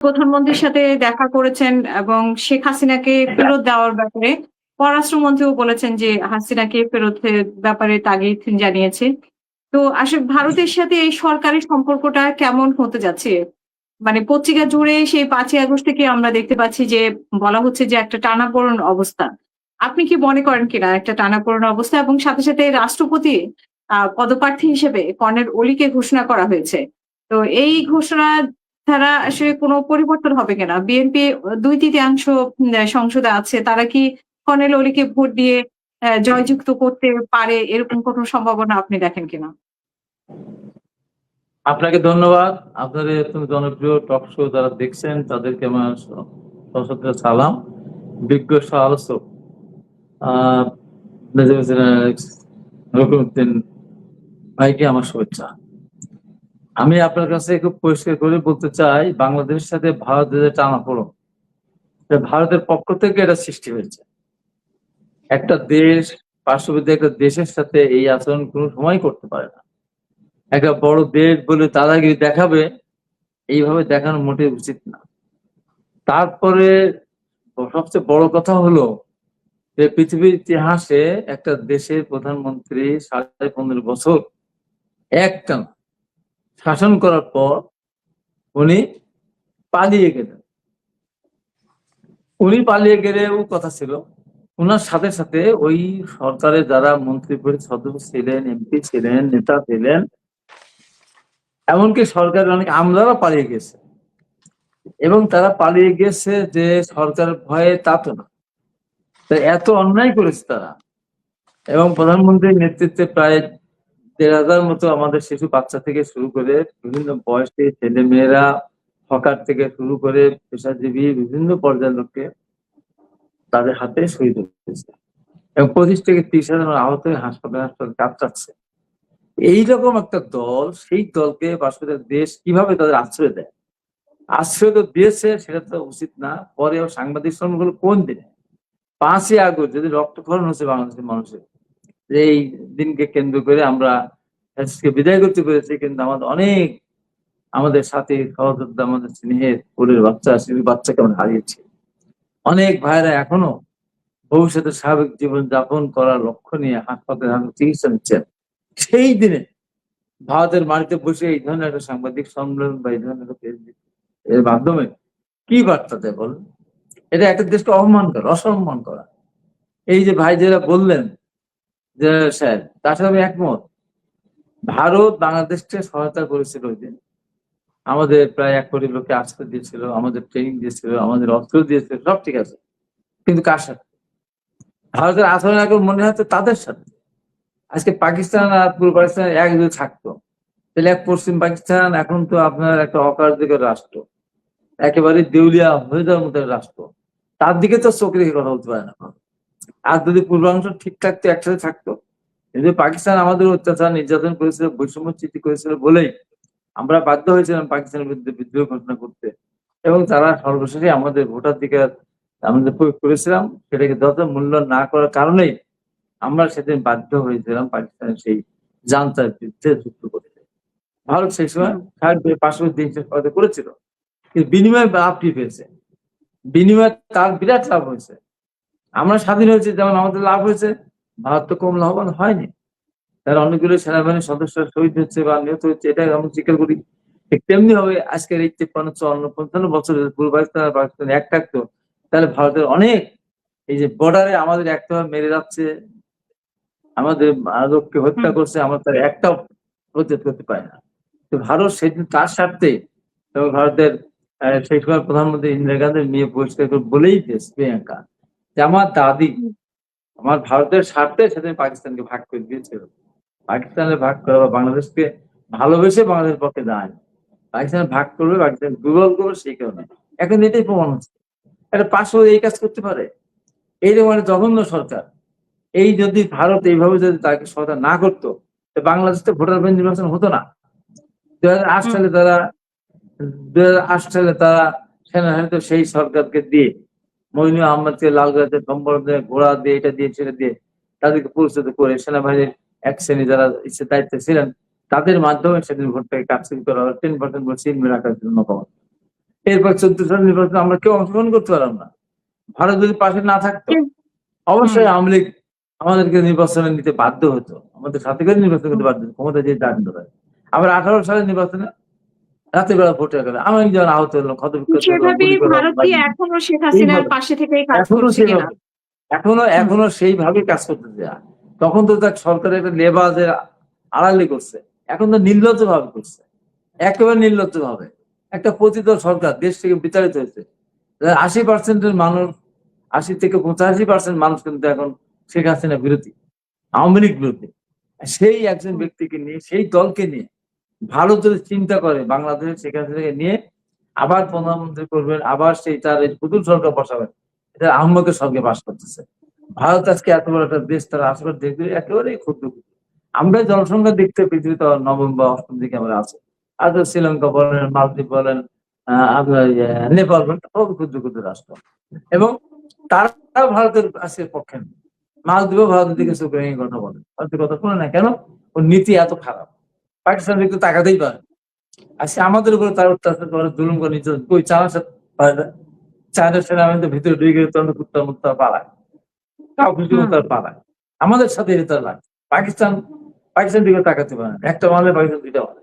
প্রধানমন্ত্রীর সাথে দেখা করেছেন এবং শেখ হাসিনাকে ফেরত দেওয়ার ব্যাপারে পররাষ্ট্রমন্ত্রীও বলেছেন যে হাসিনাকে ফেরতের ব্যাপারে তাগিদ জানিয়েছে। তো আসলে ভারতের সাথে এই সরকারি সম্পর্কটা কেমন হতে যাচ্ছে? মানে পত্রিকা জুড়ে সেই ৫ই আগস্ট থেকে আমরা দেখতে পাচ্ছি যে বলা হচ্ছে যে একটা টানাপোড়েন অবস্থা। আপনি কি মনে করেন কিনা একটা টানাপোড়েন অবস্থা এবং সাথে, সাথে রাষ্ট্রপতি পদপ্রার্থী হিসেবে কর্নেল ওলিকে ঘোষণা করা হয়েছে। তো এই ঘোষণা ছাড়া আসলে কোনো পরিবর্তন হবে কিনা? বিএনপি ২/৩ সংসদে আছে। তারা কি কর্নেল ওলিকে ভোট দিয়ে জয়যুক্ত করতে পারে এরকম কোনো সম্ভাবনা আপনি দেখেন কিনা? আপনাকে ধন্যবাদ। আপনাদের এত জনপ্রিয় টক শো যারা দেখছেন তাদেরকে আমার সশস্ত্র সালাম। বিজ্ঞ সহ-আলোচক রকমউদ্দিন ভাইকে আমার শুভেচ্ছা। আমি আপনার কাছে খুব পরিষ্কার করে বলতে চাই, বাংলাদেশের সাথে ভারতের যে টানাপোড়েন, ভারতের পক্ষ থেকে এটা সৃষ্টি হয়েছে। একটা দেশ, পার্শ্ববর্তী একটা দেশের সাথে এই আচরণ কোনো সময় করতে পারে না। একটা বড় দেশ বলে দাদাগিরি দেখাবে, এইভাবে দেখানো মোটেই উচিত না। তারপরে সবচেয়ে বড় কথা হলো যে পৃথিবীর ইতিহাসে একটা দেশের প্রধানমন্ত্রী 15.5 বছর একটানা শাসন করার পর উনি পালিয়ে গেলেন। উনি পালিয়ে গেলেও কথা ছিল, ওনার সাথে সাথে ওই সরকারের যারা মন্ত্রী পরিষদ সদস্য ছিলেন, এমপি ছিলেন, নেতা ছিলেন, এমনকি সরকারের অনেক আমলারা পালিয়ে গেছে। এবং তারা পালিয়ে গেছে যে সরকারের ভয়ে, তা তো না। এত অন্যায় করেছে তারা। এবং প্রধানমন্ত্রীর নেতৃত্বে প্রায় ১,৫০০ মতো আমাদের শিশু বাচ্চা থেকে শুরু করে বিভিন্ন বয়সী ছেলে মেয়েরা, হকার থেকে শুরু করে পেশাজীবী বিভিন্ন পর্যায়ের লোককে তাদের হাতে শহীদ হয়েছে এবং 25 থেকে 30,000 আহত হয়ে হাসপাতালে কাতরাচ্ছে। এইরকম একটা দল, সেই দলকে পার্শ্ববর্তী দেশ কিভাবে তাদের আশ্রয় দেয়? আশ্রয় তো দিয়েছে, সেটা তো উচিত না। পরেও সাংবাদিক শ্রমগুলো কোন দিনে 5ই আগস্ট যদি রক্তক্ষরণ হচ্ছে বাংলাদেশের মানুষের, এই দিনকে কেন্দ্র করে আমরা বিদায় করতে পেরেছি, কিন্তু আমাদের সাথে সহযোদ্ধা, আমাদের স্নেহের কোলের বাচ্চা, শিশুর বাচ্চাকে আমরা হারিয়েছি। অনেক ভাইরা এখনো ভবিষ্যতে স্বাভাবিক জীবন যাপন করার লক্ষ্য নিয়ে হাসপাতালে চিকিৎসা নিচ্ছেন। সেই দিনে ভারতের মাটিতে বসে এই ধরনের একটা সাংবাদিক সম্মেলন বা এই ধরনের এর মাধ্যমে কি বার্তা দেয় বলেন? এটা একটা দেশকে অপমান করা, অসম্মান করা। এই যে ভাই যারা বললেন যে সাহেব, তার সাথে আমি একমত। ভারত বাংলাদেশকে সহায়তা করেছিল ওই দিন। আমাদের প্রায় 1 কোটি লোককে আশ্রয় দিয়েছিল, আমাদের ট্রেনিং দিয়েছিল, আমাদের অস্ত্র দিয়েছিল, সব ঠিক আছে। কিন্তু কার সাথে? ভারতের আচরণ এখন মনে হচ্ছে তাদের সাথে। আজকে পাকিস্তান আর পূর্ব পাকিস্তান এক যদি থাকতো, তাহলে এক পশ্চিম পাকিস্তান এখন তো আপনার একটা অকার্যকর রাষ্ট্র, একেবারে দেউলিয়া হয়ে যাওয়ার মতো রাষ্ট্র। তার দিকে তো চোখ রেখে কথা বলতে পারে না। আর যদি পূর্বাংশ ঠিক থাকতো, একসাথে থাকতো। কিন্তু পাকিস্তান আমাদের অত্যাচার নির্যাতন করেছিল, বৈষম্য সৃষ্টি করেছিল বলেই আমরা বাধ্য হয়েছিলাম পাকিস্তানের বিরুদ্ধে বিদ্রোহ ঘোষণা করতে। এবং তারা সর্বশেষে আমাদের ভোটাধিকার আমাদের প্রয়োগ করেছিলাম, সেটাকে যত মূল্য না করার কারণেই আমরা সেদিন বাধ্য হয়েছিলাম পাকিস্তানের সেই জান্তার বিরুদ্ধে যুদ্ধ করতে। ভারত সেই সময় 500 দিন সহায়তা করেছিল, কিন্তু বিনিময়ে লাভটি পেয়েছে। বিনিময়ে তার বিরাট লাভ হয়েছে। আমরা স্বাধীন হয়েছি, যেমন আমাদের লাভ হয়েছে, ভারত তো কম লাভবান হয়নি। তার অনেকগুলো সেনাবাহিনীর সদস্য শহীদ হচ্ছে বা নিহত হচ্ছে, এটা আমরা স্বীকার করি। ঠিক তেমনি হবে আজকের এই 53-54 বছরের পূর্ব পাকিস্তান আর পাকিস্তান এক থাকতো, তাহলে ভারতের অনেক এই যে বর্ডারে আমাদের একটা মেরে যাচ্ছে, আমাদের লোককে হত্যা করছে, আমরা তার একটাও প্রতিরোধ করতে পারি না। তো ভারত সেদিন তার স্বার্থে, এবং ভারতের সেই সময় প্রধানমন্ত্রী ইন্দিরা গান্ধীর মেয়ে পরিষ্কার করে বলেই দিয়েছে প্রিয়াঙ্কা যে আমার দাদি আমার ভারতের স্বার্থে সেদিন পাকিস্তানকে ভাগ করে দিয়েছিল। পাকিস্তানের ভাগ করা বা বাংলাদেশকে ভালোবেসে বাংলাদেশের পক্ষে দাঁড়ায়। পাকিস্তান ভাগ করবে, পাকিস্তান দুর্বল করবে, সেই কারণে এখন এটাই প্রমাণ হচ্ছে। একটা পাঁচশো এই কাজ করতে পারে, এইরকম একটা জঘন্য সরকার। এই যদি ভারত এইভাবে যদি তাকে সহায়তা না করতো, বাংলাদেশে ভোটার নির্বাচন হতো না। 2008 সালে তারা 2008 সালে তারা সেনাবাহিনীতে সেই সরকারকে দিয়ে, মইনুল আহমদকে লালগাতে সম্বর দিয়ে, ঘোড়া দিয়ে, এটা দিয়ে, সেটা দিয়ে তাদেরকে পরিচিত করে সেনাবাহিনীর এক শ্রেণী যারা ইচ্ছে দায়িত্বে ছিলেন, তাদের মাধ্যমে সেদিন ভোটটাকে কাটছুট করা হয়। 10% ভোট ছিনিয়ে রাখার জন্য পাওয়া। এরপর 14 সালের নির্বাচনে আমরা কেউ অংশগ্রহণ করতে পারলাম না। ভারত যদি পাশে না থাকতো অবশ্যই আওয়ামী লীগ আমাদেরকে নির্বাচনে নিতে বাধ্য হতো, আমাদের সাথে করে নির্বাচন করতে বাধ্য হতো, ক্ষমতা যে দাঁড় করে। আবার 18 সালের নির্বাচনে রাতের বেলা ভোট হয়ে গেল, আমি যেমন আহত হলাম, ক্ষতবিক্ষত হলাম, সেভাবে গুলি করা ভারত কি এখনো শেখ হাসিনার এইভাবে পাশে থেকেই কাজ এখনো করছে কিনা? সেইভাবে এখনো সেইভাবে কাজ করতে দেয়া। তখন তো তার সরকারের একটা লেবাজের আড়ালে করছে, এখন তো নির্লজ্জ ভাবে করছে, একেবারে নির্লজ্জ ভাবে। একটা পতিত সরকার দেশ থেকে বিতাড়িত হয়েছে, 80% মানুষ, 80 থেকে 85% মানুষ কিন্তু এখন শেখ হাসিনা বিরোধী, আওয়ামী লীগ বিরোধী। সেই একজন ব্যক্তিকে নিয়ে, সেই দলকে নিয়ে ভারত যদি চিন্তা করে বাংলাদেশের শেখ হাসিনাকে নিয়ে আবার প্রধানমন্ত্রী করবেন, আবার সেই তার এই পুতুল সরকার বসাবেন, এটা আহম্মকের সঙ্গে বাস করতেছে। ভারত আজকে এত বড় একটা দেশ, তার আশেপাশে দেখবে একেবারেই ক্ষুদ্র ক্ষুদ্র। আমরা জনসংখ্যা দেখতে পৃথিবীতে 9ম বা 8ম দিকে আমরা আছি। আর শ্রীলঙ্কা বলেন, মালদ্বীপ বলেন, আপনার নেপাল বলেন, সব ক্ষুদ্র ক্ষুদ্র রাষ্ট্র, এবং তারা ভারতের আজকের পক্ষে নেই। মালদ্বীপও ভারতের দিকে চোখ রেখে কথা বলে, ভারতের কথা শুনে না কেন? ওর নীতি এত খারাপ। পাকিস্তান একটু তাকাতেই পারে। আজকে আমাদের উপরে তার অত্যাচার করে, জুলুম করে, নির্যাতন। ওই চায়নার সেনাবাহিনী ভিতরে ঢুকে গেলে তখন কুত্তা মুত্তা পালায়, কাউ খুশি মতো পালায়। আমাদের সাথে এটা লাগে। পাকিস্তান দিকে তাকাতে পারে না, একটা মারলে পাকিস্তান দুইটা মারে।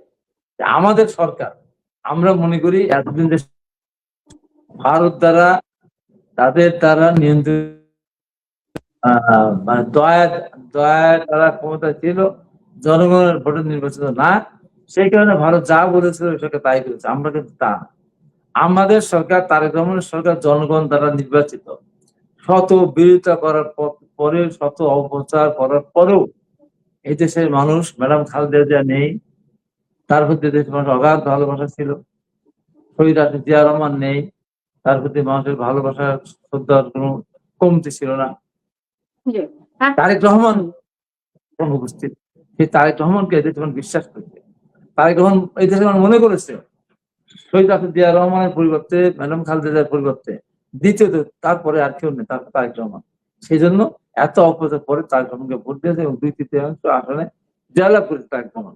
আমাদের সরকার, আমরা মনে করি এতদিন যে ভারত দ্বারা, তাদের দ্বারা নিয়ন্ত্রিত, মানে দয়া দ্বারা ক্ষমতা ছিল, জনগণের ভোটে নির্বাচিত না। সেই কারণে ভারত যা বলেছিল সেটা তাই করেছে। আমরা কিন্তু তা না। আমাদের সরকার, তারেক রহমানের সরকার জনগণ দ্বারা নির্বাচিত। শত বিরোধিতা করার পরে, শত অপপ্রচার করার পরেও এই দেশের মানুষ, ম্যাডাম খালেদা জিয়া নেই, তার প্রতি দেশের মানুষ অগাধ ভালোবাসা ছিল। শহীদ রাষ্ট্রপতি জিয়া রহমান নেই, তার প্রতি মানুষের ভালোবাসা, শ্রদ্ধার কোনো কমতি ছিল না। তারেক রহমান অনুপস্থিত, সেই তারেক রহমানকে এদের যখন বিশ্বাস করছে, তারেক রহমান এই দেশে মনে করেছে শহীদ রাষ্ট্রপতি জিয়া রহমানের পরিবর্তে, ম্যাডাম খালেদা জিয়ার পরিবর্তে দ্বিতীয়ত তারপরে আর কেউ নেই, তারপর তারেক রহমান। সেই জন্য এত অপরাধের পরে তারেক রহমানকে ভোট দিয়েছে এবং 2/3 আসনে জয়লাভ করেছে তারেক রহমান।